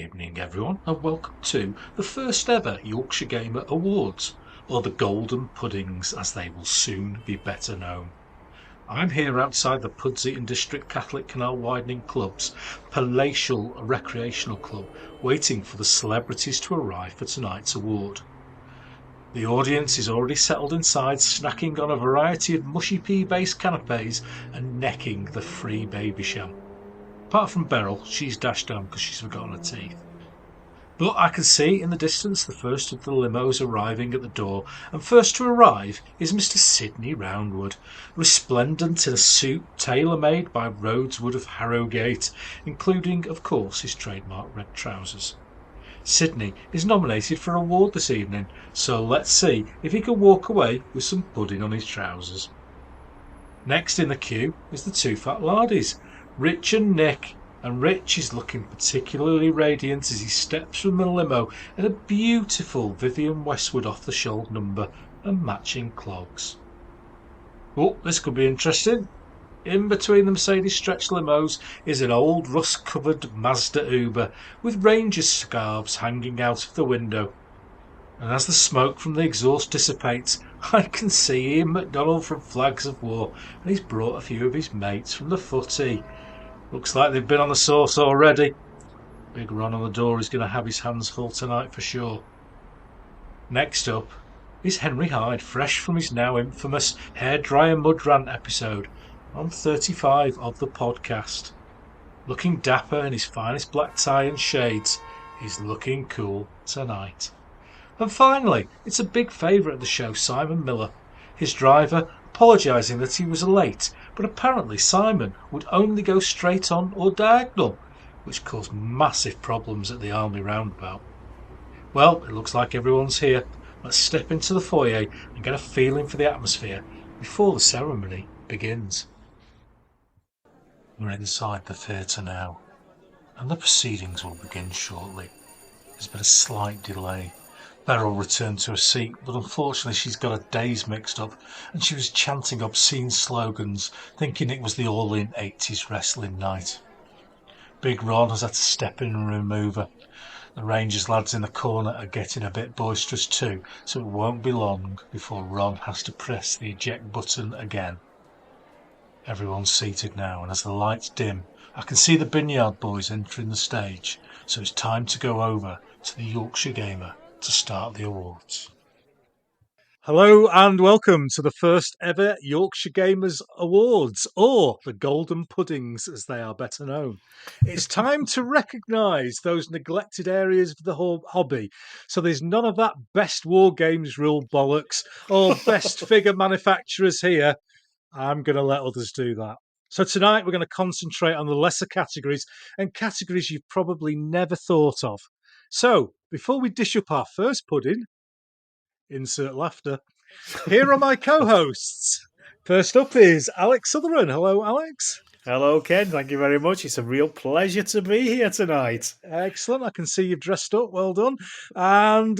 evening, everyone, and welcome to the first ever Yorkshire Gamer Awards, or the Golden Puddings as they will soon be better known. I'm here outside the Pudsey and District Catholic Canal Widening Club's palatial recreational club, waiting for the celebrities to arrive for tonight's award. The audience is already settled inside, snacking on a variety of mushy pea-based canapes and necking the free baby sham. Apart from Beryl, she's dashed home because she's forgotten her teeth. But I can see in the distance the first of the limos arriving at the door, and first to arrive is Mr. Sidney Roundwood, resplendent in a suit tailor-made by Rhodeswood of Harrogate, including, of course, his trademark red trousers. Sidney is nominated for an award this evening, so let's see if he can walk away with some pudding on his trousers. Next in the queue is the two fat lardies, Rich and Nick, and Rich is looking particularly radiant as he steps from the limo in a beautiful Vivienne Westwood off-the-shelf number and matching clogs. Oh, this could be interesting. In between the Mercedes stretch limos is an old rust-covered Mazda Uber with Rangers scarves hanging out of the window. And as the smoke from the exhaust dissipates, I can see Ian MacDonald from Flags of War, and he's brought a few of his mates from the footy. Looks like they've been on the sauce already. Big Ron on the door is going to have his hands full tonight for sure. Next up is Henry Hyde, fresh from his now infamous hairdryer mud rant episode on 35 of the podcast. Looking dapper in his finest black tie and shades, he's looking cool tonight. And finally, it's a big favourite of the show, Simon Miller. His driver apologising that he was late, but apparently Simon would only go straight on or diagonal, which caused massive problems at the Army roundabout. Well, it looks like everyone's here. Let's step into the foyer and get a feeling for the atmosphere before the ceremony begins. We're inside the theatre now, and the proceedings will begin shortly. There's been a slight delay. Beryl returned to her seat, but unfortunately she's got her days mixed up, and she was chanting obscene slogans, thinking it was the all-in 80s wrestling night. Big Ron has had to step in and remove her. The Rangers lads in the corner are getting a bit boisterous too, so it won't be long before Ron has to press the eject button again. Everyone's seated now, and as the lights dim, I can see the Binyard boys entering the stage, so it's time to go over to the Yorkshire Gamer to start the awards. Hello and welcome to the first ever Yorkshire Gamers Awards, or the Golden Puddings as they are better known. It's time to recognise those neglected areas of the hobby, so there's none of that best Wargames rule bollocks or best figure manufacturers here. I'm going to let others do that. So tonight we're going to concentrate on the lesser categories and categories you've probably never thought of. So, before we dish up our first pudding, insert laughter, here are my co-hosts. First up is Alex Sotheran. Hello, Alex. Hello, Ken. Thank you very much. It's a real pleasure to be here tonight. Excellent. I can see you've dressed up. Well done. And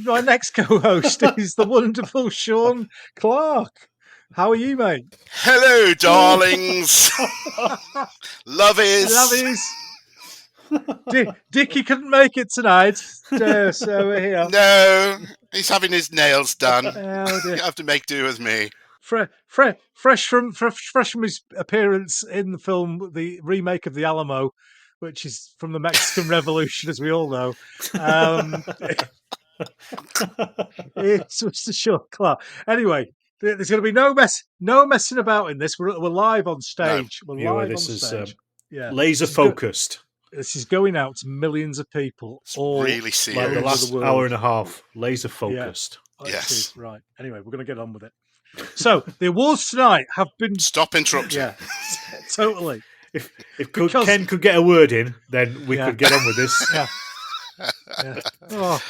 my next co-host is the wonderful Sean Clark. How are you, mate? Hello, darlings. Lovies. Dickie couldn't make it tonight, so we're here. No, he's having his nails done. Oh, you have to make do with me. Fresh from his appearance in the film, the remake of The Alamo, which is from the Mexican Revolution, as we all know. It's Mr. Sean Clark. Anyway, there's going to be no messing about in this. We're live on stage. No. We're live on stage. Yeah, laser focused. This is going out to millions of people. It's really serious. Like the last hour and a half, laser focused. Yeah. Yes. Right. Anyway, we're going to get on with it. So, the awards tonight have been... Stop interrupting. Yeah, totally. If Ken could get a word in, then we could get on with this. Yeah. Oh,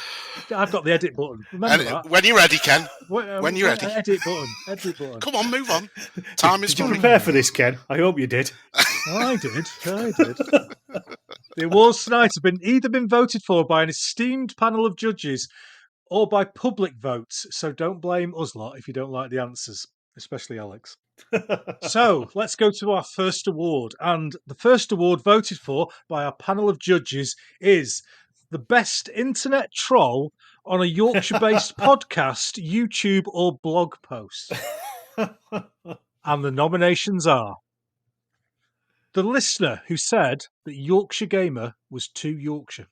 I've got the edit button. Remember that? When you're ready, Ken. When you're ready. Edit button. Come on, move on. Time is Did you money. prepare for this, Ken? I hope you did. I did. The awards tonight have either been voted for by an esteemed panel of judges or by public votes, so don't blame us lot if you don't like the answers. especially Alex. So let's go to our first award. And the first award voted for by our panel of judges is the best internet troll on a Yorkshire-based podcast, YouTube, or blog post. And the nominations are the listener who said that Yorkshire Gamer was too Yorkshire.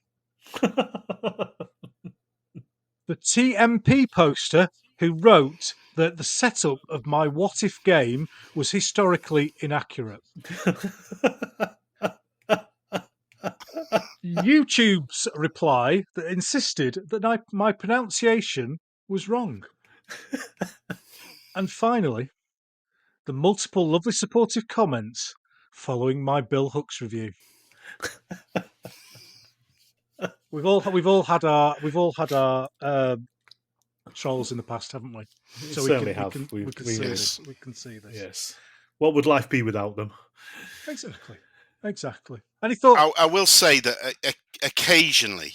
The TMP poster who wrote that the setup of my What If game was historically inaccurate. YouTube's reply that insisted that my pronunciation was wrong. And finally, the multiple lovely supportive comments following my Bill Hooks review. We've all had our trolls in the past, haven't we? So we certainly have. We can see this. Yes. What would life be without them? Exactly. And he thought. I will say that occasionally,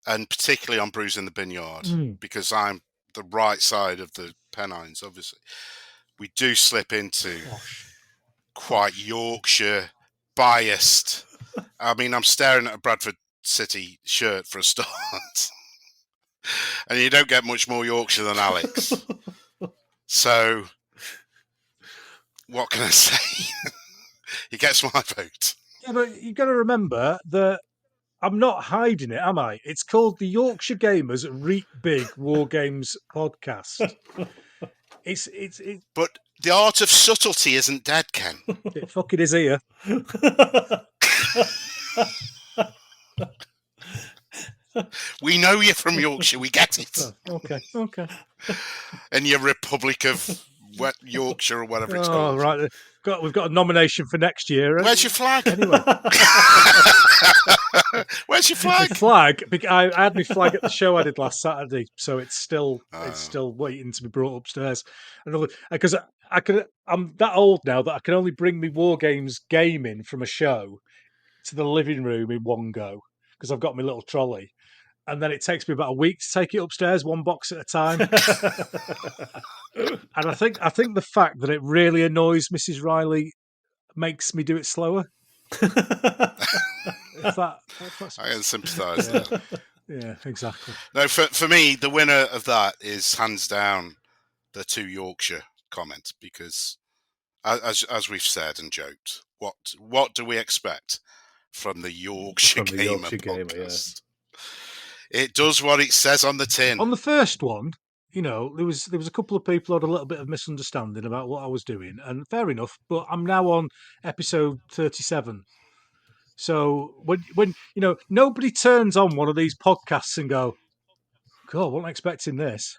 and particularly on Brews in the Binyard, because I'm the right side of the Pennines, obviously, we do slip into quite Yorkshire biased. I mean, I'm staring at a Bradford City shirt for a start. And you don't get much more Yorkshire than Alex. So, what can I say? He gets my vote. Yeah, but you've got to remember that I'm not hiding it, am I? It's called the Yorkshire Gamers Reap Big Wargames Podcast. It's. But the art of subtlety isn't dead, Ken. It fucking is here. We know you're from Yorkshire. We get it. Oh, okay. And your Republic of Yorkshire or whatever it's called. Oh, right. We've got a nomination for next year. Where's your flag? Anyway. Where's your flag? The flag. I had my flag at the show I did last Saturday, so it's still waiting to be brought upstairs. Because I'm that old now that I can only bring my Wargames game in from a show to the living room in one go because I've got my little trolley. And then it takes me about a week to take it upstairs, one box at a time. And I think the fact that it really annoys Mrs. Riley makes me do it slower. I can sympathise there. Yeah, exactly. No, for me, the winner of that is hands down the two Yorkshire comments because, as we've said and joked, what do we expect from the Yorkshire Gamer podcast? It does what it says on the tin. On the first one, there was a couple of people who had a little bit of misunderstanding about what I was doing, and fair enough. But I'm now on episode 37. So when nobody turns on one of these podcasts and go, God, I wasn't expecting this.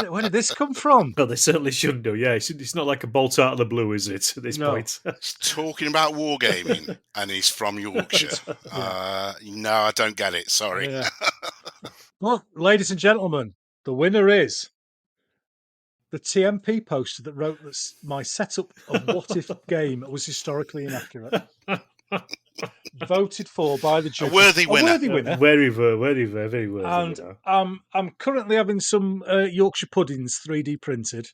Where did this come from? Well, they certainly shouldn't do. Yeah, it's not like a bolt out of the blue, is it? At this point, he's talking about wargaming, and he's from Yorkshire. No, I don't get it. Sorry. Yeah. Well, ladies and gentlemen, the winner is the TMP poster that wrote that my setup of What If game was historically inaccurate. Voted for by the judges. A worthy winner. Very worthy. And I'm currently having some Yorkshire puddings 3D printed,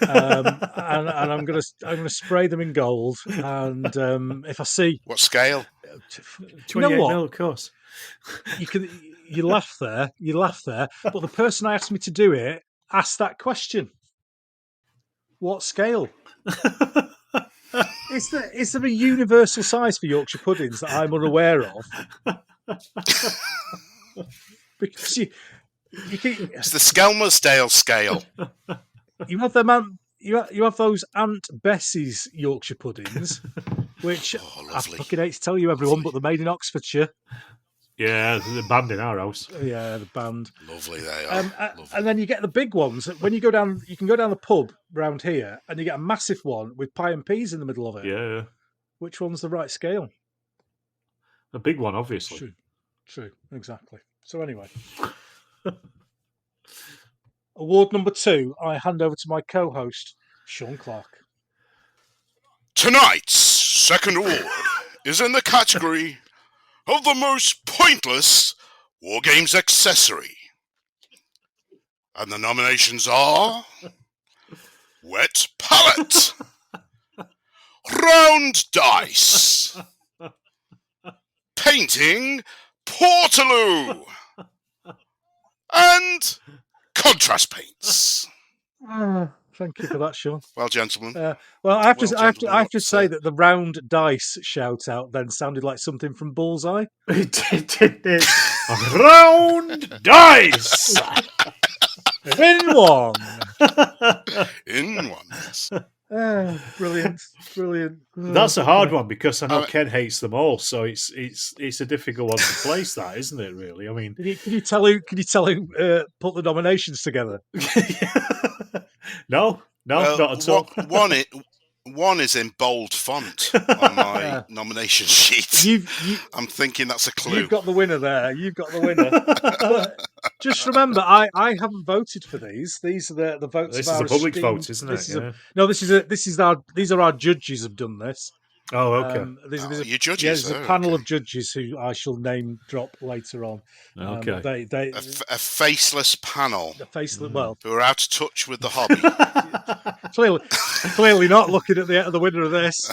and I'm gonna spray them in gold. And if I see what scale, 28 mil, of course. You laugh there, but the person I asked me to do it asked that question. What scale? Is there a universal size for Yorkshire puddings that I'm unaware of? Because it's the Skelmersdale scale. You have them, you have those Aunt Bessie's Yorkshire puddings, which I fucking hate to tell you, everyone, but they're made in Oxfordshire. Yeah, they're banned in our house. Yeah, they're banned. Lovely they are. Lovely. And then you get the big ones. When you go down, you can go down the pub round here, and you get a massive one with pie and peas in the middle of it. Yeah. Which one's the right scale? A big one, obviously. True, exactly. So anyway, award number 2, I hand over to my co-host, Sean Clark. Tonight's second award is in the category of the most pointless Wargames accessory. And the nominations are Wet Palette, Round Dice, Painting Portaloo, and Contrast Paints. Thank you for that, Sean. Well, gentlemen. Well, I have to say what, that the round dice shout out then sounded like something from Bullseye. It did. Round dice! In one. In one, yes. Brilliant. That's a hard one because I know Ken hates them all, so it's a difficult one to place, that, isn't it? Really, I mean, Can you tell who put the nominations together? No, not at all. One is in bold font on my nomination sheet. I'm thinking that's a clue. You've got the winner there. But just remember, I haven't voted for these. These are the votes. This of is our a public esteemed- vote, isn't this it? These are our judges have done this. Oh, okay. You judges. There's a panel of judges who I shall name drop later on. Okay. A faceless panel. The faceless, well, who are out of touch with the hobby. clearly not looking at the winner of this.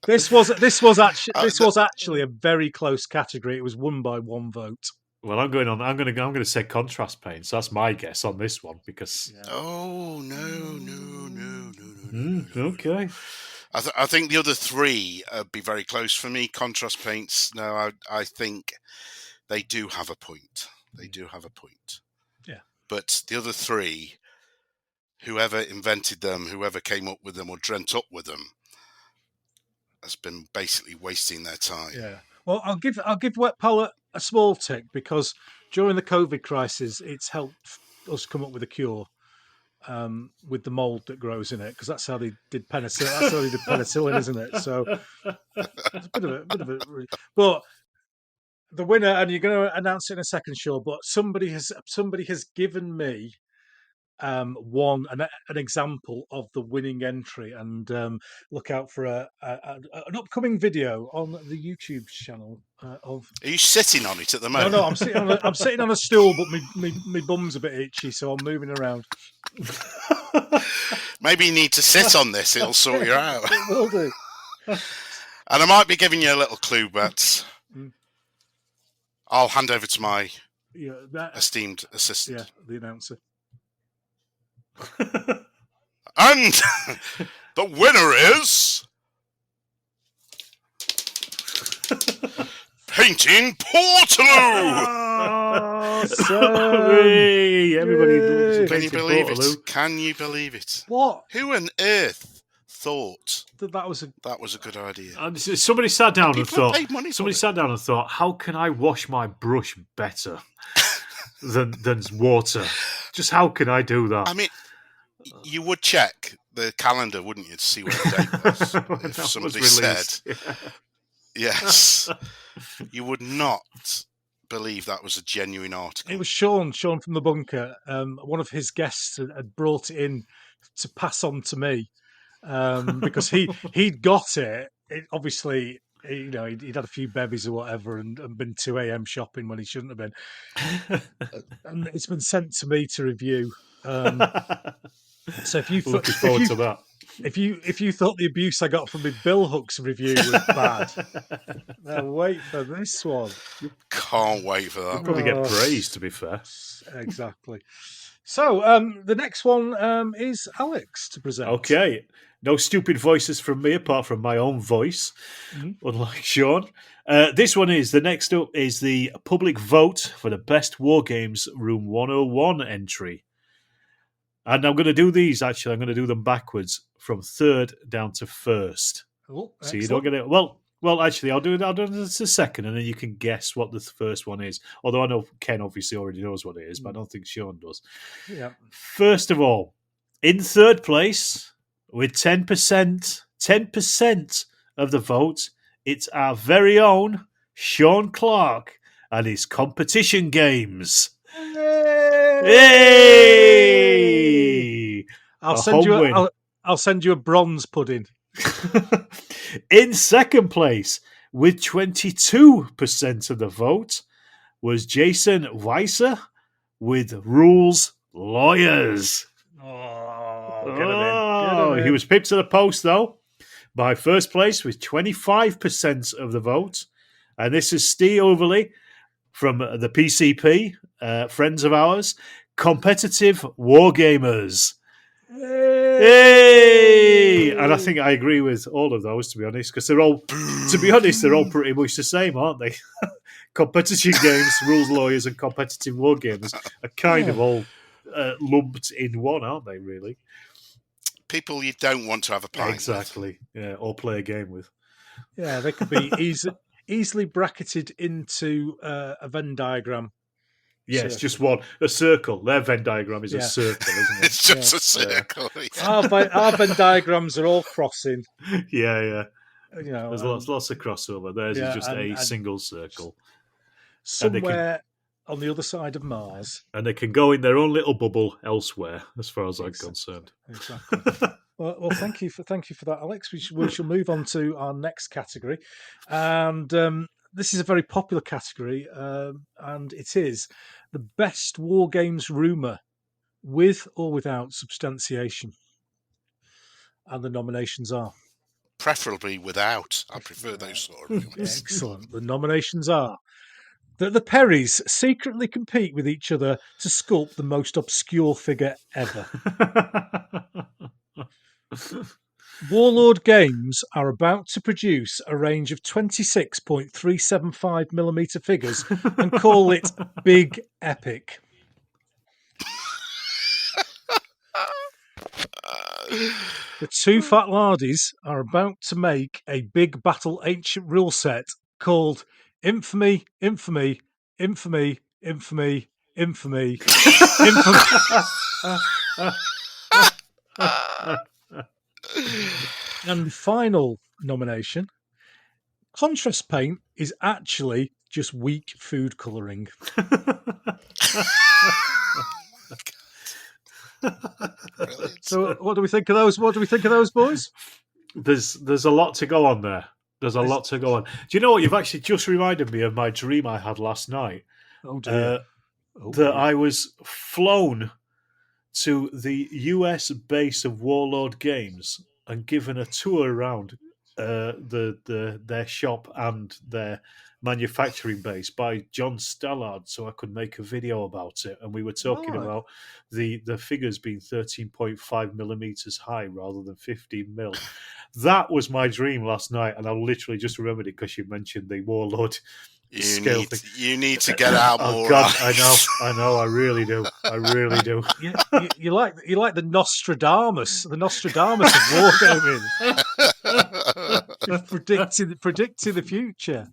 This was actually a very close category. It was won by one vote. Well, I'm going to say contrast paints. That's my guess on this one because. Yeah. Oh no. Okay. I think the other three would be very close for me. Contrast paints. No, I think they do have a point. Yeah. But the other three, whoever invented them, whoever came up with them or dreamt up with them, has been basically wasting their time. Yeah. Well, I'll give Wet Palette a small tick because during the COVID crisis, it's helped us come up with a cure with the mold that grows in it, because that's how they did penicillin. That's how they did penicillin, isn't it? So it's a bit of a. But the winner, and you're going to announce it in a second, Sean. But somebody has given me an example of the winning entry, and look out for an upcoming video on the Utubes channel. Are you sitting on it at the moment? No, I'm sitting on a stool, but my bum's a bit itchy, so I'm moving around. Maybe you need to sit on this; it'll sort you out. It will do. And I might be giving you a little clue, but I'll hand over to my esteemed assistant. Yeah, the announcer. And the winner is Painting Portaloo. Everybody, Can you believe it? Can you believe it? What? Who on earth thought that was a good idea? Somebody sat down and thought. Somebody sat down and thought, how can I wash my brush better than water? Just how can I do that? I mean, you would check the calendar, wouldn't you, to see what the date was? If somebody said, yes, you would not believe that was a genuine article. It was Sean from the bunker. One of his guests had brought it in to pass on to me because he'd got it. Obviously, he'd had a few bevies or whatever and been 2 a.m. shopping when he shouldn't have been. And it's been sent to me to review. So if you looking forward to that. If you thought the abuse I got from my Bill Hooks review was bad, now wait for this one. Can't wait for that. You'll probably get praise, to be fair. Exactly. So the next one is Alex to present. Okay. No stupid voices from me apart from my own voice, unlike Sean. This one is, the next up is the public vote for the best Wargames Room 101 entry. And I'm going to do these, actually. I'm going to do them backwards from third down to first. Oh, so you don't get it. Well, actually, I'll do it as a second, and then you can guess what the first one is. Although I know Ken obviously already knows what it is, but I don't think Sean does. Yeah. First of all, in third place, with 10% of the vote, it's our very own Sean Clark and his competition games. Hey! I'll send you a bronze pudding. In second place, with 22% of the vote, was Jason Weiser with rules lawyers. Oh, get him in. He was pipped to the post, though, by first place with 25% of the vote. And this is Steve Overley from the PCP, friends of ours, Competitive Wargamers. Hey! And I think I agree with all of those, to be honest, because they're all pretty much the same, aren't they? Competition games, rules lawyers, and competitive wargamers are kind of all lumped in one, aren't they, really? People you don't want to have a pint Exactly, yeah, or play a game with. Yeah, they could be easily bracketed into a Venn diagram. Yes, just one. A circle. Their Venn diagram is a circle, isn't it? It's just a circle. Our Venn diagrams are all crossing. Yeah. You know, there's lots of crossover. Theirs is just a single circle. Somewhere on the other side of Mars. And they can go in their own little bubble elsewhere, as far as I'm concerned. Exactly. Well, thank you for that, Alex. We shall move on to our next category, and this is a very popular category, and it is the best Wargames rumour, with or without substantiation. And the nominations are preferably without. I prefer those sort of rumours. Excellent. The nominations are that the Perrys secretly compete with each other to sculpt the most obscure figure ever. Warlord Games are about to produce a range of 26.375mm figures and call it Big Epic. The Two Fat Lardies are about to make a big battle ancient rule set called Infamy, Infamy, Infamy, Infamy, Infamy, Infamy. And the final nomination, contrast paint is actually just weak food colouring. So, what do we think of those? What do we think of those, boys? There's a lot to go on there. There's a lot to go on. Do you know what? You've actually just reminded me of my dream I had last night. Oh dear! I was flown to the US base of Warlord Games and given a tour around their shop and their manufacturing base by John Stallard, so I could make a video about it. And we were talking about the figures being 13.5mm high rather than 15mm. That was my dream last night, and I literally just remembered it because you mentioned the Warlord scale thing. You need to get out more. Oh God, I know, I really do. You like the Nostradamus of wargaming. predicting the future.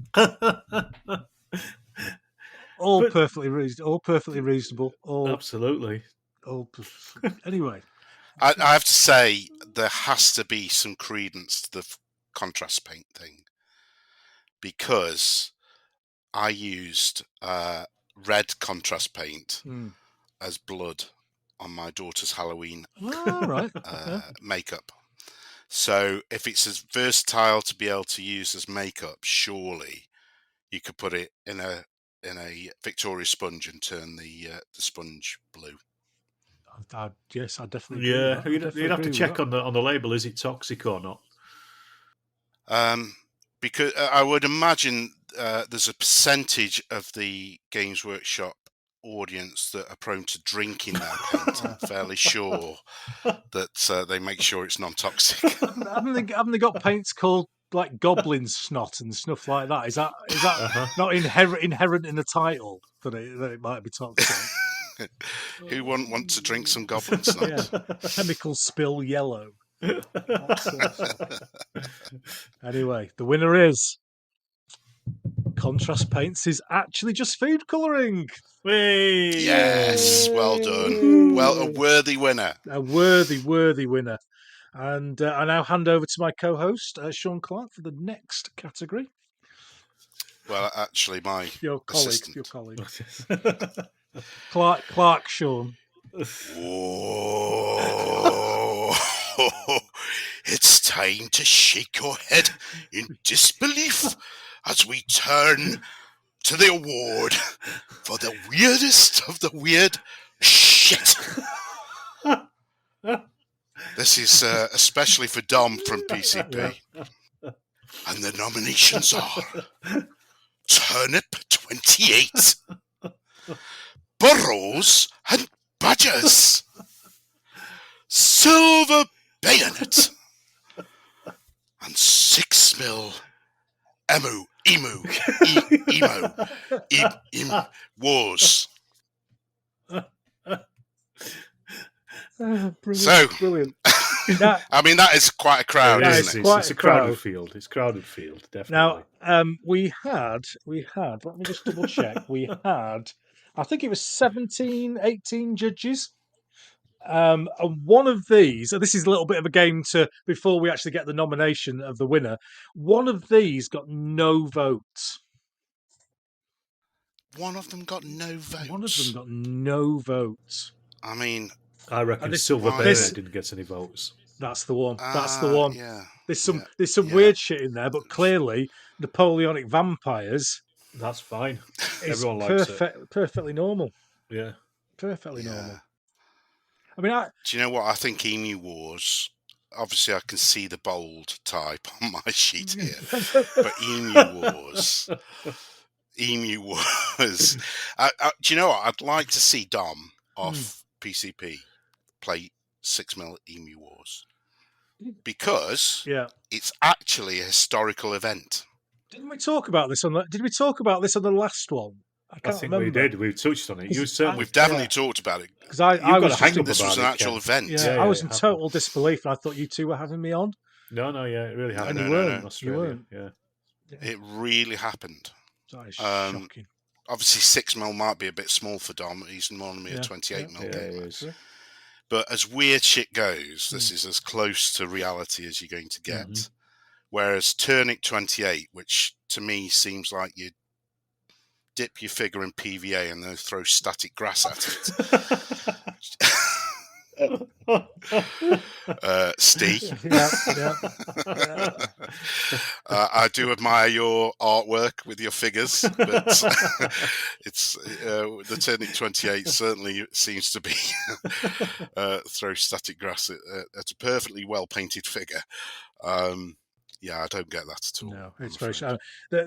All perfectly reasonable. Absolutely. Anyway, I have to say there has to be some credence to the contrast paint thing, because I used red contrast paint as blood on my daughter's Halloween makeup. So if it's as versatile to be able to use as makeup, surely you could put it in a Victoria sponge and turn the sponge blue. Yes, I definitely. Yeah, you'd have to check on the label. Is it toxic or not? Because I would imagine there's a percentage of the Games Workshop audience that are prone to drinking their paint. I'm fairly sure that they make sure it's non-toxic. Haven't they got paints called like goblin snot and stuff like that? Is that not inherent in the title that it might be toxic? Who wouldn't want to drink some goblin snot? Yeah. Chemical spill yellow. Anyway, the winner is contrast paints is actually just food colouring. Whee! Yes, well done. Well, a worthy winner. A worthy winner. And I now hand over to my co-host, Sean Clark, for the next category. Well, actually, your colleague. Clark Sean. Whoa. It's time to shake your head in disbelief as we turn to the award for the weirdest of the weird shit. This is especially for Dom from PCP. And the nominations are Turnip 28, Burrows and Badgers, Silver Bayonet, and 6mm Emu Wars. Brilliant. I mean, that is quite a crowd, isn't it? Quite It's a a crowd. crowded field. It's a crowded field, definitely. Now, we had, let me just double check. We had, I think it was 17, 18 judges. And one of these, and this is a little bit of a game before we actually get the nomination of the winner, one of these got no votes. One of them got no votes. One of them got no votes. I mean, I reckon this- Silver why- Bayonet didn't get any votes. That's the one. That's the one. Yeah. There's some yeah. weird shit in there, but clearly Napoleonic vampires That's fine. is Everyone likes perfectly normal. it. Yeah. Perfectly normal. Yeah. I mean, Do you know what? I think Emu Wars. Obviously, I can see the bold type on my sheet here, but Emu Wars. Do you know what? I'd like to see Dom off PCP play 6mm Emu Wars because it's actually a historical event. didn't we talk about this on the last one? I can't think remember. we did. We touched on it. You certainly. We've definitely talked about it. Because I got was a hang just in, up This about was an it, actual Ken. event. yeah, Yeah, I was it in happened. total disbelief, and I thought you two were having me on. No, yeah, it really happened. And you no, weren't. no. Australia. You weren't. Yeah. It really happened. That is Um, shocking. Obviously, 6mm might be a bit small for Dom. He's normally a 28mm Yeah, gamer. it is. But as weird shit goes, this is as close to reality as you're going to get. Mhm. Whereas Turnip 28, which to me seems like you dip your figure in PVA and then throw static grass at it. Steve, Yeah. I do admire your artwork with your figures, but it's the Turnip 28 certainly seems to be throw static grass at a perfectly well painted figure. Yeah, I don't get that at all. No, it's I'm very afraid.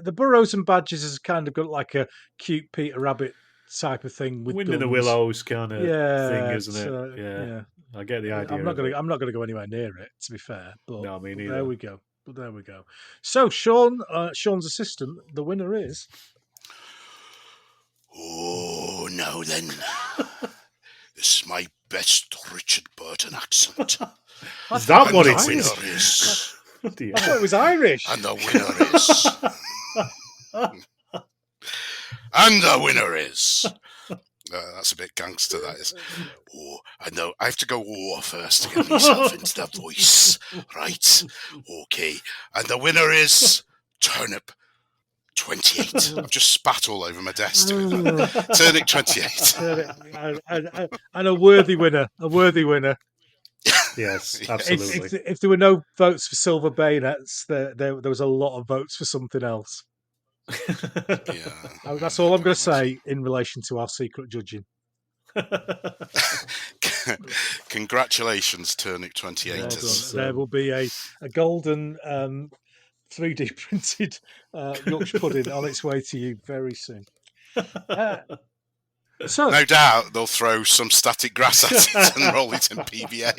the Burrows and Badgers has kind of got like a cute Peter Rabbit type of thing with Wind in the guns. Willows kind of thing, isn't so, it? Yeah. I get the idea. I'm not of going it. to go anywhere near it, to be fair. But, No, me but neither. there we go. So Sean's assistant, the winner is. Oh, now then. This is my best Richard Burton accent. Is that And what the it winner is? is? Bloody I hell. thought it was Irish. And the winner is. And the winner is. That's a bit gangster, that is. Oh, I know. I have to go first to get myself into the voice. Right. Okay. And the winner is Turnip 28. I've just spat all over my desk. Turnip 28. And a worthy winner. Yes, If- absolutely. If there were no votes for Silver Bayonets, there was a lot of votes for something else. Yeah. That's all I'm going to say in relation to our secret judging. Congratulations, Turnip 28. Well It's- done. There will be a golden 3D printed Yorkshire pudding on its way to you very soon. So No doubt they'll throw some static grass at it and roll it in PVA.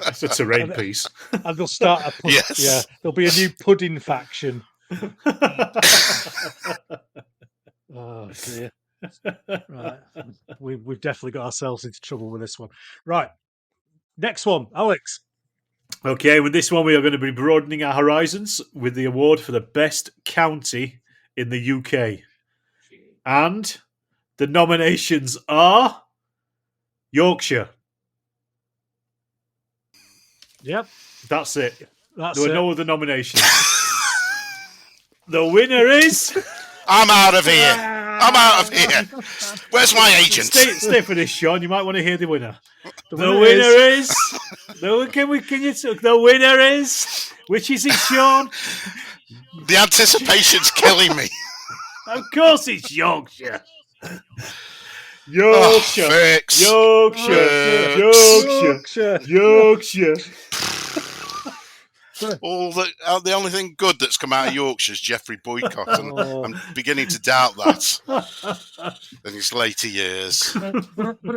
It's a terrain piece. and they'll start a Yes. yeah, there'll be a new pudding faction. Oh dear. Right. We've definitely got ourselves into trouble with this one. Right. Next one, Alex. Okay, with this one, we are going to be broadening our horizons with the award for the best county in the UK. And the nominations are Yorkshire. Yep. That's it. That's There were it. no other nominations. The winner is... I'm out of here. I'm out of here. Where's my agent? Stay for this, Sean. You might want to hear the winner. The winner winner is... The winner is... Which is it, Sean? The anticipation's killing me. Of course it's Yorkshire. Yorkshire. Fix. Yorkshire. Yorkshire. Yorkshire. The only thing good that's come out of Yorkshire is Geoffrey Boycott, and I'm beginning to doubt that in his later years.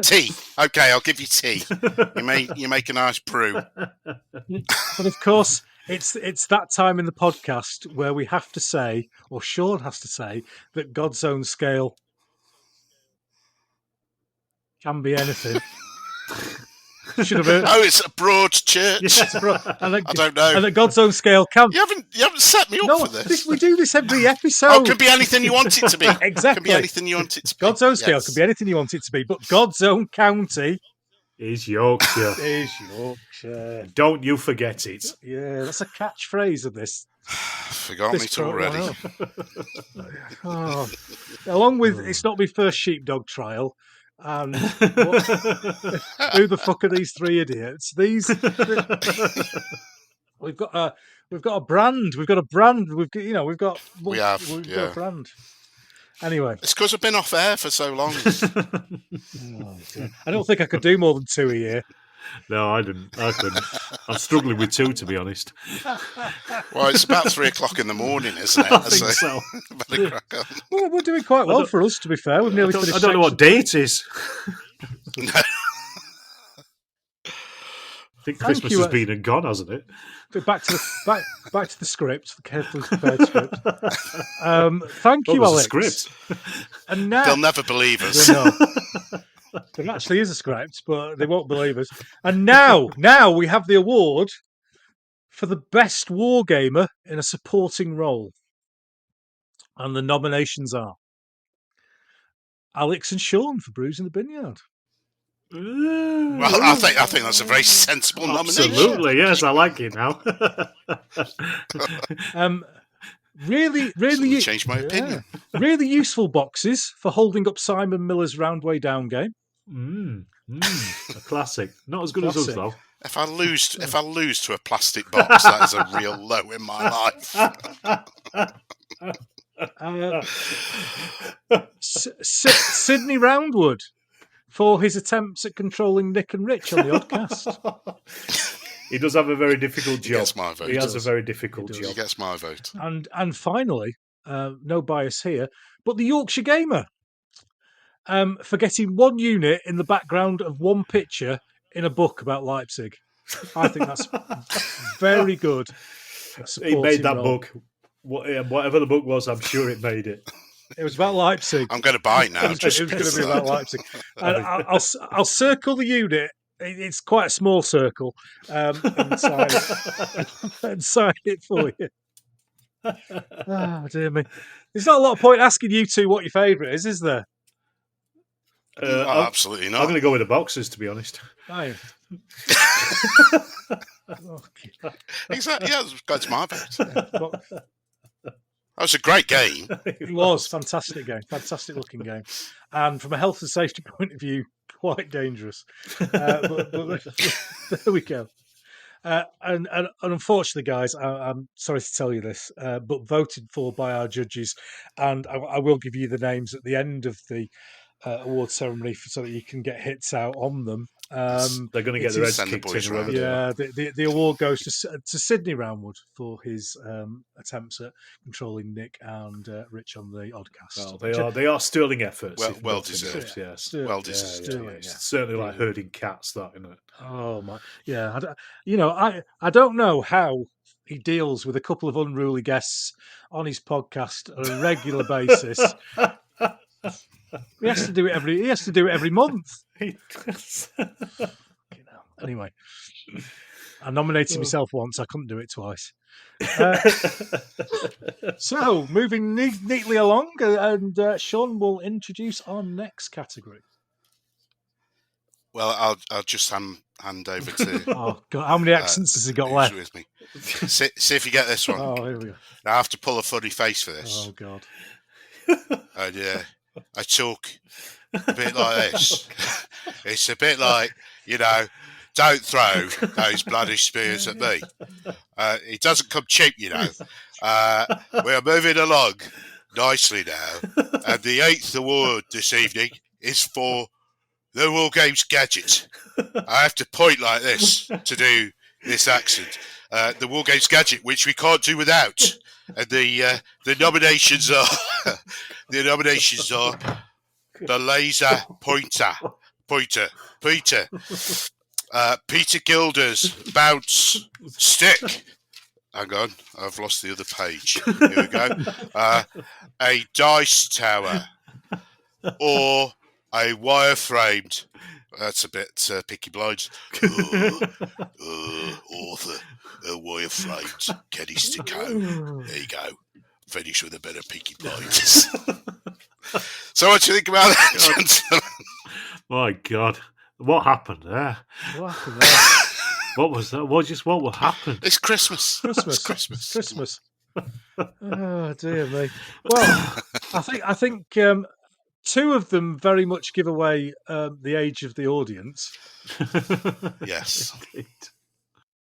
Tea, okay, I'll give you tea. You make a nice brew. But of course, it's that time in the podcast where we have to say, or Sean has to say, that God's own scale can be anything. Should have heard. Oh, it's a broad church. Yes, I don't know. And that God's own scale can. You haven't set me up for this. We do this every episode. Oh, it can be anything you want it to be. Exactly. It can be anything you want it to be. God's own scale can be anything you want it to be, but God's own county is Yorkshire. Is Yorkshire. Don't you forget it. Yeah, that's a catchphrase of this. Forgotten it already. Along with it's not my first sheepdog trial. And who the fuck are these three idiots? We've got a brand. We've got a brand. We've got a brand. Anyway, it's because I've been off air for so long. I don't think I could do more than 2 a year. No, I didn't. I couldn't. I'm struggling with 2, to be honest. Well, it's about 3 o'clock in the morning, isn't it? I think so. Better crack on. Well, we're doing quite well for us, to be fair. We've nearly finished. I don't know what day it is. No. I think Christmas has been and gone, hasn't it? Back to the script, the carefully prepared script. Thank you, Alex. A script. And now they'll never believe us. There actually is a script, but they won't believe us. And now we have the award for the best wargamer in a supporting role. And the nominations are Alex and Sean for Bruising the Vineyard. Well, I think that's a very sensible nomination. Absolutely, yes, I like it now. Really changed my opinion. Really useful boxes for holding up Simon Miller's Roundway Down game. A classic. Not as good as us though. If I lose to a plastic box, that is a real low in my life. Sidney Roundwood for his attempts at controlling Nick and Rich on the Oddcast. He does have a very difficult job. He gets my vote. He has a very difficult job. He gets my vote. And finally, no bias here, but the Yorkshire Gamer for getting one unit in the background of one picture in a book about Leipzig. I think that's very good. He made that book. Whatever the book was, I'm sure it made it. It was about Leipzig. I'm going to buy it now. It was going to be about Leipzig. And I'll circle the unit. It's quite a small circle, and sign it for you. Oh, dear me. There's not a lot of point asking you two what your favourite is there? Absolutely not. I'm going to go with the boxes, to be honest. Oh. Exactly. Yeah, that's my vote. That was a great game. It was fantastic game, fantastic looking game, and from a health and safety point of view, quite dangerous. But there we go. And unfortunately, guys, I'm sorry to tell you this, but voted for by our judges, and I will give you the names at the end of the award ceremony so that you can get hits out on them. They're going to get the Reds kicked in. Yeah, the award goes to Sidney Roundwood for his attempts at controlling Nick and Rich on the Oddcast. Well, they are sterling efforts. Well deserved. Yes, well deserved. Certainly like herding cats, that, isn't it? Oh my, yeah. I don't know how he deals with a couple of unruly guests on his podcast on a regular basis. He has to do it every month. Anyway, I nominated myself once. I couldn't do it twice. So, moving neatly along, and Sean will introduce our next category. Well, I'll just hand over to. Oh God! How many accents has he got left? With me. See if you get this one. Oh, here we go. I have to pull a funny face for this. Oh God! And I talk a bit like this. It's a bit like, don't throw those bloody spears at me. It doesn't come cheap, We're moving along nicely now. And the 8th award this evening is for the Wargames Gadget. I have to point like this to do this accent. The Wargames Gadget, which we can't do without. And the nominations are the laser pointer, Peter Gilder's bounce stick. Hang on, I've lost the other page. Here we go. A dice tower or a wire-framed. That's a bit Peaky Blinders. Author, a wire-framed Kenny Sticko. There you go. Finish with a bit of Peaky Blinders. So what do you think about that, gentlemen? My God, what happened there? What happened there? What was that? What happened? It's Christmas. Christmas. Christmas. Oh dear me. Well, I think two of them very much give away the age of the audience. Yes.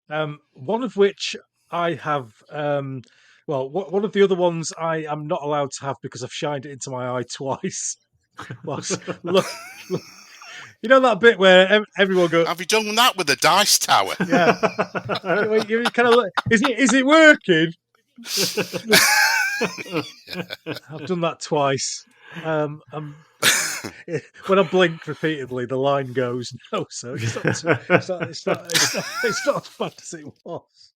One of which I have. One of the other ones I am not allowed to have because I've shined it into my eye twice. Look, you know that bit where everyone goes. Have you done that with the dice tower? Yeah. You kind of look. Is it working? I've done that twice. When I blink repeatedly, the line goes no. So it's not as bad as it was.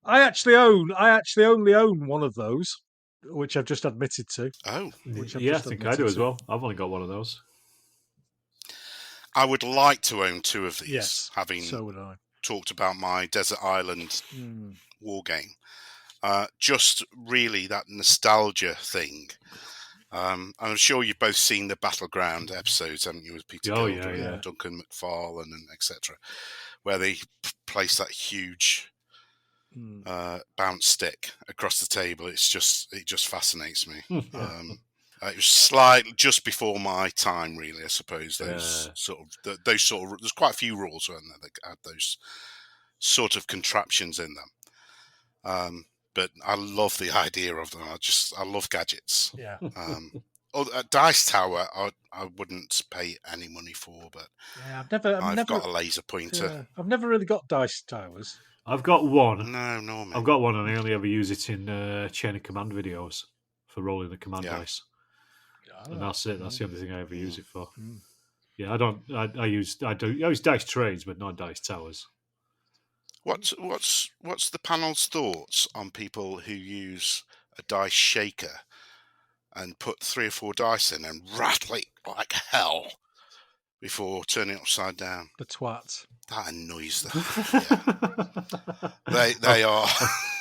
I actually only own one of those, which I've just admitted to. Oh, I think I do as well. I've only got one of those. I would like to own two of these. Yes, having so would I. Talked about my Desert Island war game. Just really that nostalgia thing. I'm sure you've both seen the Battleground episodes, haven't you, with Peter Gilder and Duncan McFarlane and etc., where they place that huge bounce stick across the table. It just fascinates me. It was slightly just before my time, really. I suppose those sort of there's quite a few rules, weren't there, that had those sort of contraptions in them. But I love the idea of them. I love gadgets. Yeah. A dice tower, I wouldn't pay any money for, but yeah, I've got a laser pointer. Yeah, I've never really got dice towers. I've got one. No, man. I've got one, and I only ever use it in chain of command videos for rolling the command dice. And that's it. That's the only thing I ever use it for. Yeah, I don't. I use dice trays, but not dice towers. What's the panel's thoughts on people who use a dice shaker and put 3 or 4 dice in and rattle it like hell before turning it upside down? The twats. That annoys them. They are.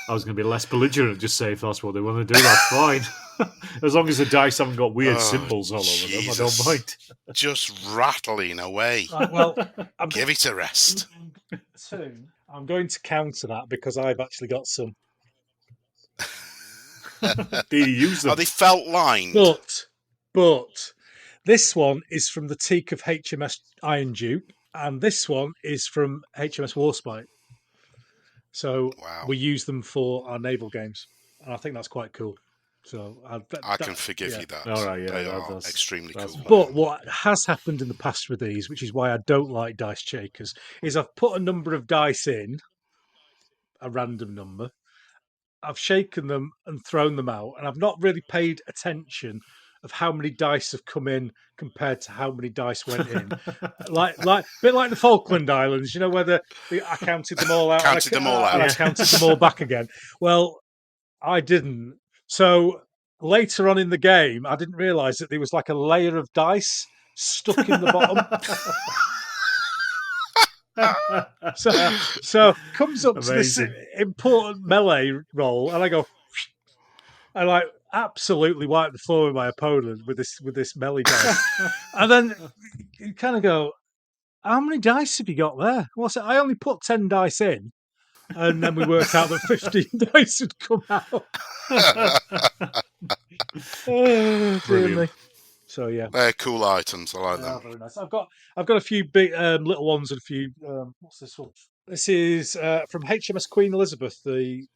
I was going to be less belligerent, just say if that's what they want to do, that's fine. As long as the dice haven't got weird symbols all over them, I don't mind. Just rattling away. Well, give it a rest. I'm going to counter that because I've actually got some. Do you use them? Are they felt lined? But this one is from the teak of HMS Iron Duke, and this one is from HMS Warspite. So we use them for our naval games, and I think that's quite cool. So I can forgive you that. All right, they are extremely cool. But what has happened in the past with these, which is why I don't like dice shakers, is I've put a number of dice in, a random number. I've shaken them and thrown them out, and I've not really paid attention of how many dice have come in compared to how many dice went in. like a bit like the Falkland Islands, you know, where I counted them all out. I counted them all back again. Well, I didn't. So later on in the game, I didn't realise that there was like a layer of dice stuck in the bottom. So comes up to this important melee roll, and I go, I like absolutely wipe the floor with my opponent with this melee dice, and then you kind of go, how many dice have you got there? What's it? I only put 10 dice in, and then we worked out that 15 dice had come out. Oh, dear me. So yeah, they're cool items. I like them. Very nice. I've got a few big little ones and a few. What's this one? This is from HMS Queen Elizabeth, the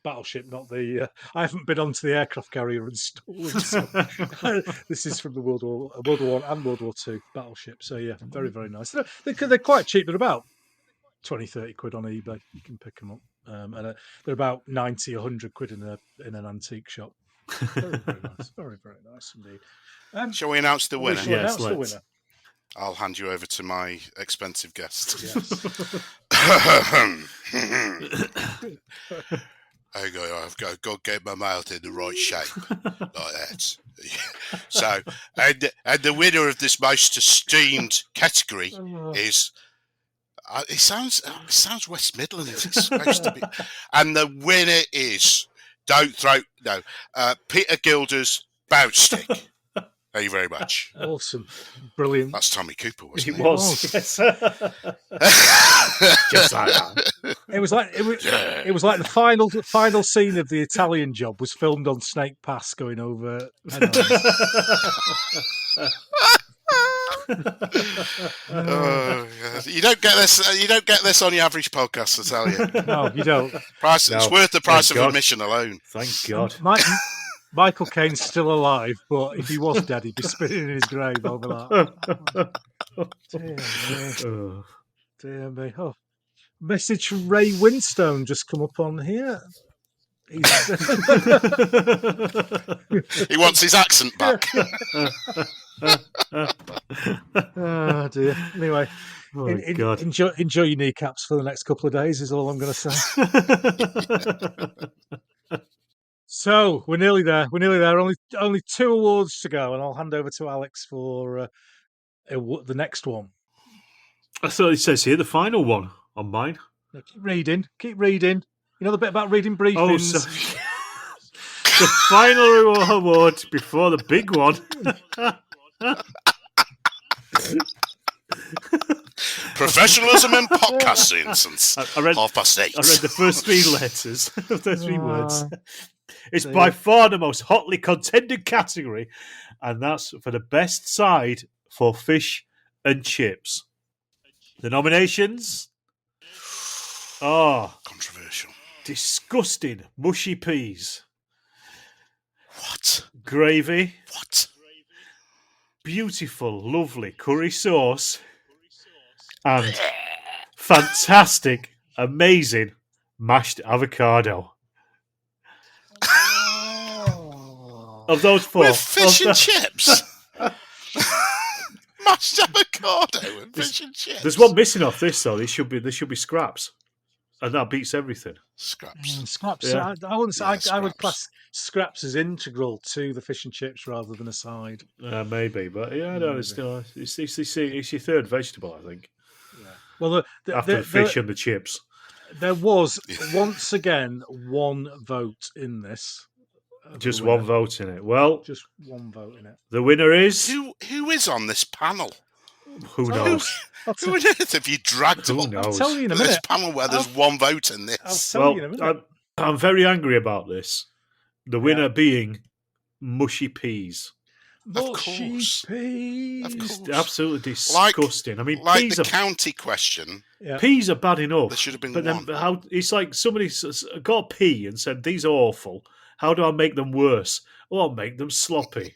battleship, not the. I haven't been onto the aircraft carrier and stolen. So this is from the World War One and World War Two battleship. So yeah, very very nice. They're quite cheap. They're about 20, 30 quid on eBay. You can pick them up, and they're about 90, 100 quid in an antique shop. Very very nice. Very very nice indeed. Shall we announce the winner? We shall announce the winner. I'll hand you over to my expensive guest. Yes. I've got to get my mouth in the right shape, like that. So, and the winner of this most esteemed category is. It sounds West Midlands. It's supposed to be, and the winner is Peter Gilder's bounce stick. Thank you very much. Awesome, brilliant. That's Tommy Cooper, wasn't it? It was. Yes. Just like that. It was like the final scene of the Italian Job was filmed on Snake Pass, going over. You don't get this. You don't get this on your average podcast, I tell you. No, you don't. It's worth the price of admission alone. Thank God. Michael Caine's still alive, but if he was dead, he'd be spinning in his grave over that. Dear me. Oh. Message from Ray Winstone just come up on here. He wants his accent back. Oh dear. Anyway, God. Enjoy your kneecaps for the next couple of days is all I'm going to say. So we're nearly there. Only 2 awards to go, and I'll hand over to Alex for the next one. I thought it says here the final one on mine. No, keep reading. You know the bit about reading briefings. Oh, sorry. The final award before the big one. Professionalism in podcasting since 8:30. I read the first 3 letters of those 3 words. It's by far the most hotly contended category, and that's for the best side for fish and chips. The nominations are controversial, disgusting mushy peas. What? Gravy. What? Beautiful, lovely curry sauce. And fantastic, amazing mashed avocado. Of those 4. With fish and chips? Mashed avocado and fish and chips. There's one missing off this, though. There should be scraps. And that beats everything. Scraps. Scraps. Yeah. I would class scraps as integral to the fish and chips rather than a side. Maybe, but yeah, no, it's your third vegetable, I think. Yeah. Well, after the fish and the chips. There was once again 1 vote in this. Just 1 vote in it. Well, just 1 vote in it. The winner is who is on this panel? Who knows? Who on earth have you dragged Who up knows? I'll tell you in a minute. This panel where there's 1 vote in this? I'll tell you in a minute. I'm very angry about this. The winner being mushy peas. Mushy peas. It's absolutely disgusting. I mean, like peas the county question. Yeah. Peas are bad enough. There should have been but one. Then how? It's like somebody got a pea and said these are awful. How do I make them worse? Oh, I'll make them sloppy.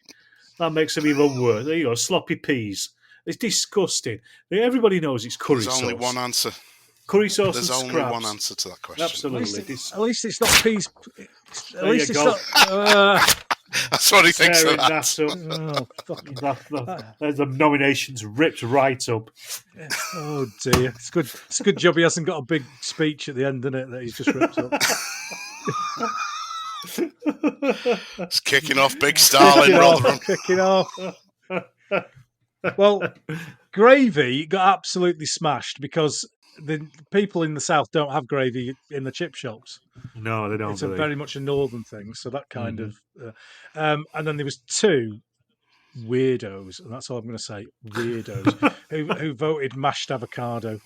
That makes them even worse. There you go, sloppy peas. It's disgusting. Everybody knows it's curry sauce. There's only one answer. Curry sauce There's and only scraps. one answer to that question. Absolutely. At least it's not peas. At There least you it's go. not. That's what he thinks of that. Oh, fucking. There's the nominations ripped right up. Oh dear. It's good. It's a good job he hasn't got a big speech at the end, isn't it? That he's just ripped up. It's kicking off Big Starling, Rotherham. Kicking off. Well, gravy got absolutely smashed because the people in the south don't have gravy in the chip shops. No, they don't. It's very much a northern thing, so that kind of. And then there was 2 weirdos, and that's all I'm going to say. Weirdos who voted mashed avocado.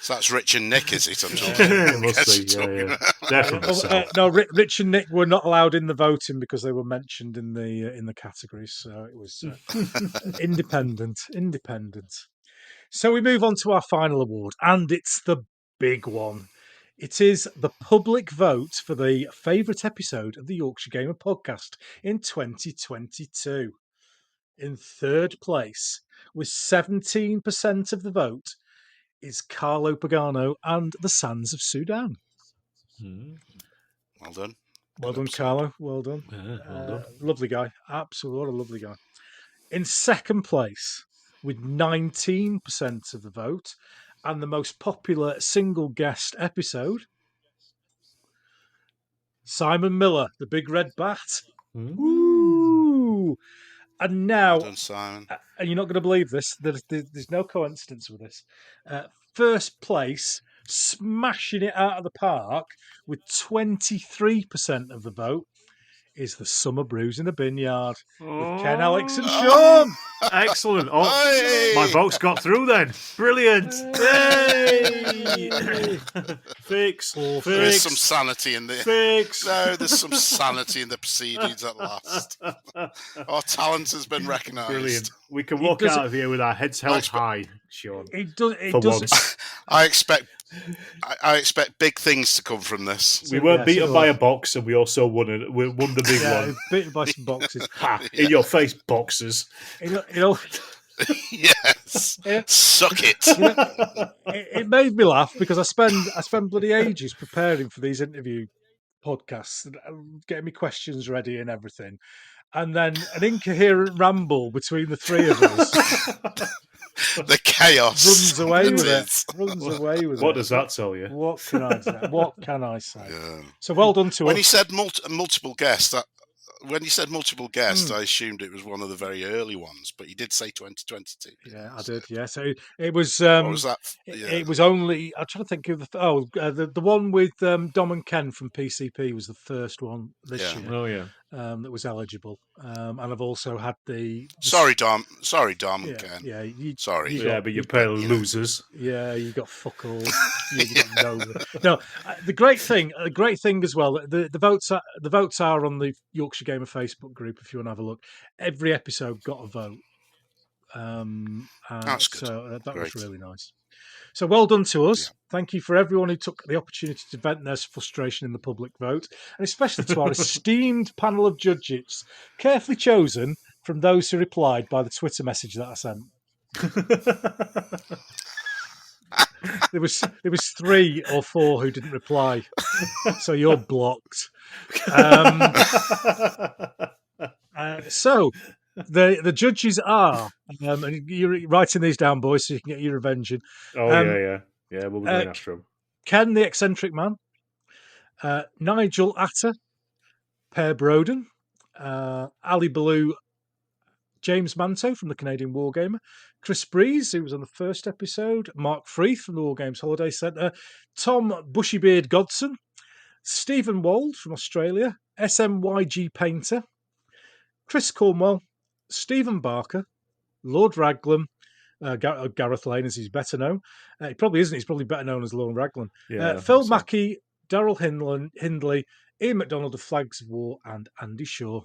So that's Rich and Nick, is it? I'm talking. It must be, yeah. Definitely. No, Rich and Nick were not allowed in the voting because they were mentioned in the categories. So it was independent. So we move on to our final award, and it's the big one. It is the public vote for the favourite episode of the Yorkshire Gamer podcast in 2022. In third place, with 17% of the vote, is Carlo Pagano and the Sands of Sudan. Well done. Well Good done, episode. Carlo. Well done. Yeah, well done. Lovely guy. Absolutely, what a lovely guy. In second place, with 19% of the vote, and the most popular single guest episode, Simon Miller, the Big Red Bat. Ooh. And now, Well done, Simon. and you're not going to believe this, there's no coincidence with this. First place, smashing it out of the park with 23% of the vote, is the Summer Brews in a Bin Yard with Ken, Alex, and Sean. Excellent. Oh, Hey! my votes got through then. Brilliant. Yay! Fix. There's some sanity in there. Fix. No, there's some sanity in the proceedings at last. Our talent has been recognised. Brilliant. We can walk does out of here with our heads held high, Sean. It For does. once. I expect big things to come from this. We weren't Yeah, beaten so by a box, and we also won the big Yeah, one. beaten by some boxes. Ha! In your face, boxers. You know, Yes. Yeah. Suck it. it made me laugh because I spend bloody ages preparing for these interview podcasts, getting me questions ready and everything, and then an incoherent ramble between the three of us The chaos runs away with that it. is. Runs away with What it. does that tell you? What can I say? What can I say? Yeah. So well done to When us. he said multiple guests, I assumed it was one of the very early ones, but he did say 2022. Yeah, I did. Yeah, so it was. Or was that? It was only. I'm trying to think of the one with Dom and Ken from PCP was the first one this Yeah. year Oh, yeah. that was eligible, and I've also had the. Sorry, Dom. Sorry, Dom and Yeah, Ken. yeah. Sorry. you Yeah, got- but you pair of you know. losers. Yeah, you got fuck all. You got no. The great thing as well. The votes are on the Yorkshire Gamer Facebook group. If you want to have a look, every episode got a vote. That's good. So that Great. was really nice. So well done to us. Yeah. Thank you for everyone who took the opportunity to vent their frustration in the public vote, and especially to our esteemed panel of judges, carefully chosen from those who replied by the Twitter message that I sent. There was 3 or 4 who didn't reply, so you're blocked. So the judges are, and you're writing these down, boys, so you can get your revenge in. Oh, yeah. We'll be going after him. Ken, the eccentric man, Nigel Atter, Per Broden, Ali Ballou, James Manto from the Canadian Wargamer, Chris Breeze, who was on the first episode, Mark Freeth from the Wargames Holiday Centre, Tom Bushybeard Godson, Stephen Wold from Australia, SMYG Painter, Chris Cornwell, Stephen Barker, Lord Raglan, Gareth Lane, as he's better known. He probably isn't. He's probably better known as Lord Raglan. Yeah, Phil so- Mackey, Daryl Hindley, Ian McDonald of Flags of War, and Andy Shaw.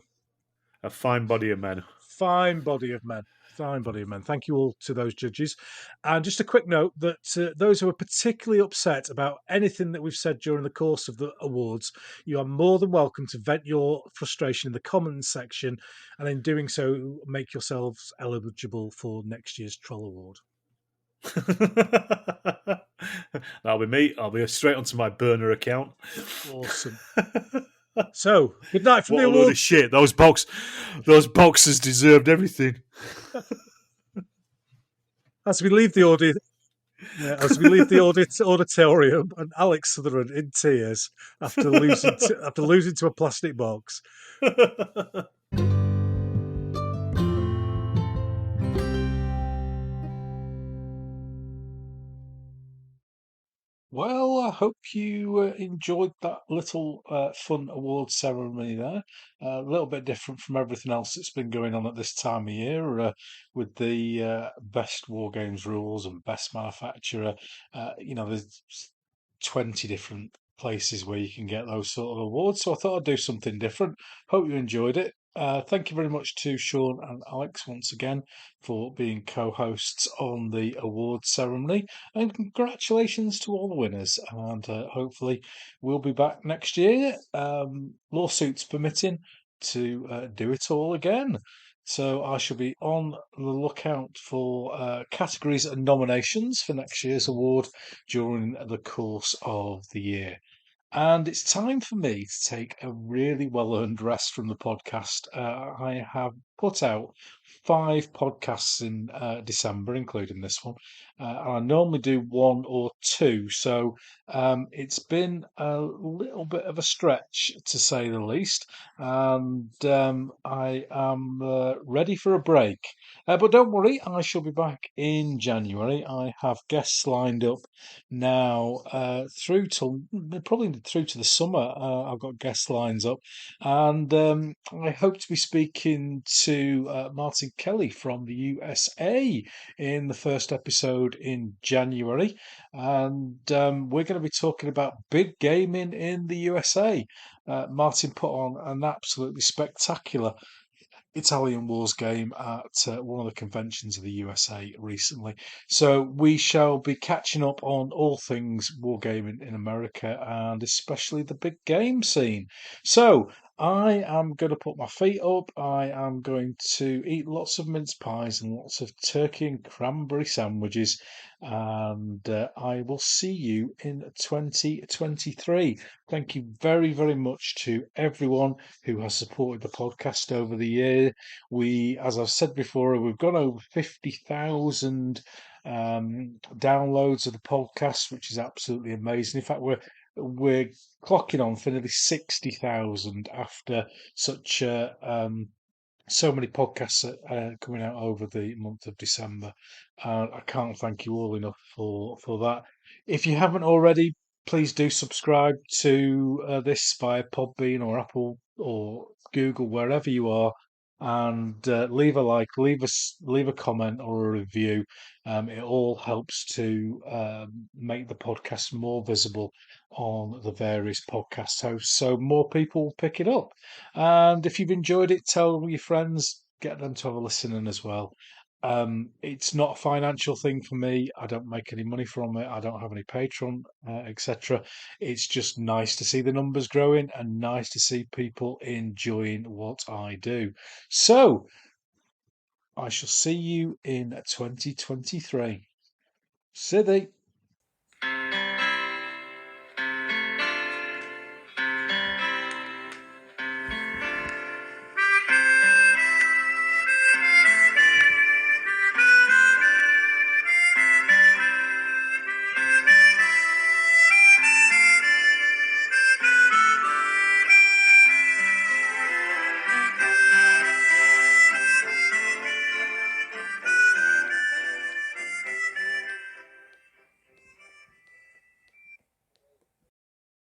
A fine body of men. Fine body of men. Fine body of men. Thank you all to those judges. And just a quick note that those who are particularly upset about anything that we've said during the course of the awards, you are more than welcome to vent your frustration in the comments section, and in doing so, make yourselves eligible for next year's Troll Award. That'll be me. I'll be straight onto my burner account. Awesome. So, good night from What the a load of awards. shit. Those boxers deserved everything. As we leave the auditorium, and Alex Sotheran in tears after losing to a plastic box. Well, I hope you enjoyed that little fun award ceremony there. A little bit different from everything else that's been going on at this time of year with the best Wargames rules and best manufacturer. There's 20 different places where you can get those sort of awards. So I thought I'd do something different. Hope you enjoyed it. Thank you very much to Sean and Alex once again for being co-hosts on the awards ceremony, and congratulations to all the winners. And hopefully, we'll be back next year, lawsuits permitting, to do it all again. So I shall be on the lookout for categories and nominations for next year's award during the course of the year. And it's time for me to take a really well earned rest from the podcast. I have put out 5 podcasts in December, including this one. And I normally do 1 or 2. So it's been a little bit of a stretch, to say the least. And I am ready for a break. But don't worry, I shall be back in January. I have guests lined up now through till probably through to the summer. I've got guest lines up, and I hope to be speaking to Martin Kelly from the USA in the first episode in January, and we're going to be talking about big gaming in the USA. Martin put on an absolutely spectacular Italian Wars game at one of the conventions of the USA recently. So we shall be catching up on all things wargaming in America and especially the big game scene. So I am going to put my feet up. I am going to eat lots of mince pies and lots of turkey and cranberry sandwiches. And I will see you in 2023. Thank you very, very much to everyone who has supported the podcast over the year. As I've said before, we've gone over 50,000 downloads of the podcast, which is absolutely amazing. In fact, we're clocking on for nearly 60,000 after such so many podcasts coming out over the month of December. I can't thank you all enough for that. If you haven't already, please do subscribe to this via Podbean or Apple or Google, wherever you are, and leave a like, leave a comment or a review. It all helps to make the podcast more visible on the various podcast hosts, so more people will pick it up. And if you've enjoyed it, tell your friends, get them to have a listen as well. It's not a financial thing for me. I don't make any money from it. I don't have any Patreon, etc. It's just nice to see the numbers growing and nice to see people enjoying what I do. So I shall see you in 2023. Siddy.